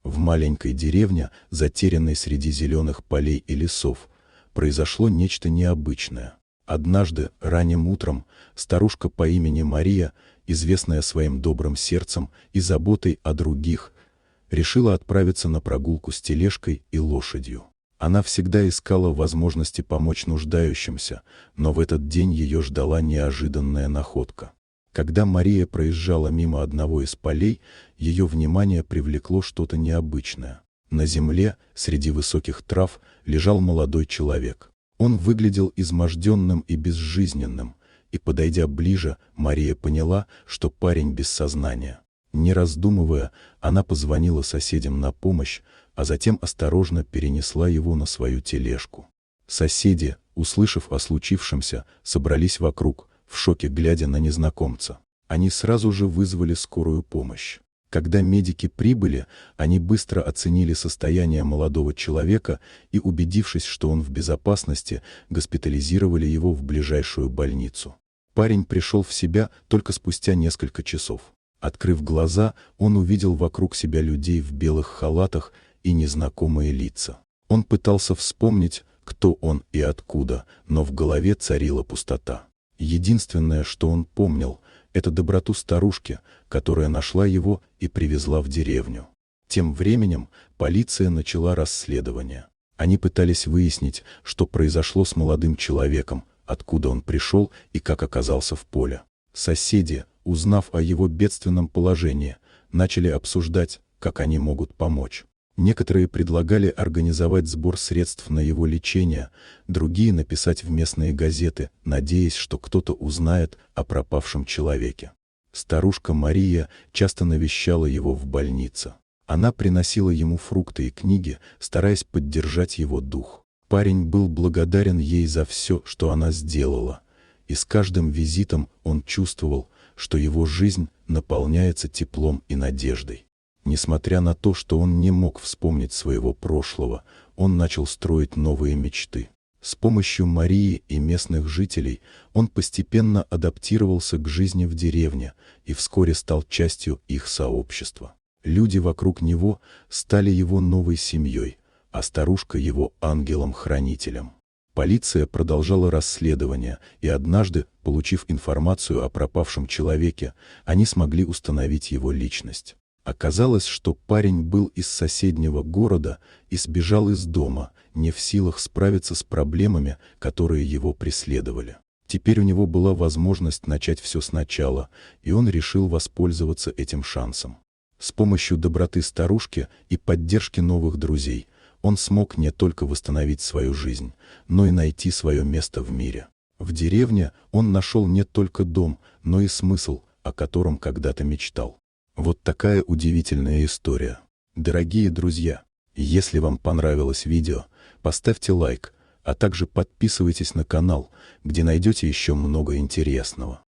В маленькой деревне, затерянной среди зеленых полей и лесов, произошло нечто необычное. Однажды, ранним утром, старушка по имени Мария, известная своим добрым сердцем и заботой о других, решила отправиться на прогулку с тележкой и лошадью. Она всегда искала возможности помочь нуждающимся, но в этот день ее ждала неожиданная находка. Когда Мария проезжала мимо одного из полей, ее внимание привлекло что-то необычное. На земле, среди высоких трав, лежал молодой человек. Он выглядел изможденным и безжизненным, и, подойдя ближе, Мария поняла, что парень без сознания. Не раздумывая, она позвонила соседям на помощь, а затем осторожно перенесла его на свою тележку. Соседи, услышав о случившемся, собрались вокруг, в шоке глядя на незнакомца. Они сразу же вызвали скорую помощь. Когда медики прибыли, они быстро оценили состояние молодого человека и, убедившись, что он в безопасности, госпитализировали его в ближайшую больницу. Парень пришел в себя только спустя несколько часов. Открыв глаза, он увидел вокруг себя людей в белых халатах и незнакомые лица. Он пытался вспомнить, кто он и откуда, но в голове царила пустота. Единственное, что он помнил, это доброту старушки, которая нашла его и привезла в деревню. Тем временем полиция начала расследование. Они пытались выяснить, что произошло с молодым человеком, откуда он пришел и как оказался в поле. Соседи, узнав о его бедственном положении, начали обсуждать, как они могут помочь. Некоторые предлагали организовать сбор средств на его лечение, другие написать в местные газеты, надеясь, что кто-то узнает о пропавшем человеке. Старушка Мария часто навещала его в больнице. Она приносила ему фрукты и книги, стараясь поддержать его дух. Парень был благодарен ей за все, что она сделала, и с каждым визитом он чувствовал, что его жизнь наполняется теплом и надеждой. Несмотря на то, что он не мог вспомнить своего прошлого, он начал строить новые мечты. С помощью Марии и местных жителей он постепенно адаптировался к жизни в деревне и вскоре стал частью их сообщества. Люди вокруг него стали его новой семьей, а старушка его ангелом-хранителем. Полиция продолжала расследование, и однажды, получив информацию о пропавшем человеке, они смогли установить его личность. Оказалось, что парень был из соседнего города и сбежал из дома, не в силах справиться с проблемами, которые его преследовали. Теперь у него была возможность начать все сначала, и он решил воспользоваться этим шансом. С помощью доброты старушки и поддержки новых друзей он смог не только восстановить свою жизнь, но и найти свое место в мире. В деревне он нашел не только дом, но и смысл, о котором когда-то мечтал. Вот такая удивительная история. Дорогие друзья, если вам понравилось видео, поставьте лайк, а также подписывайтесь на канал, где найдете еще много интересного.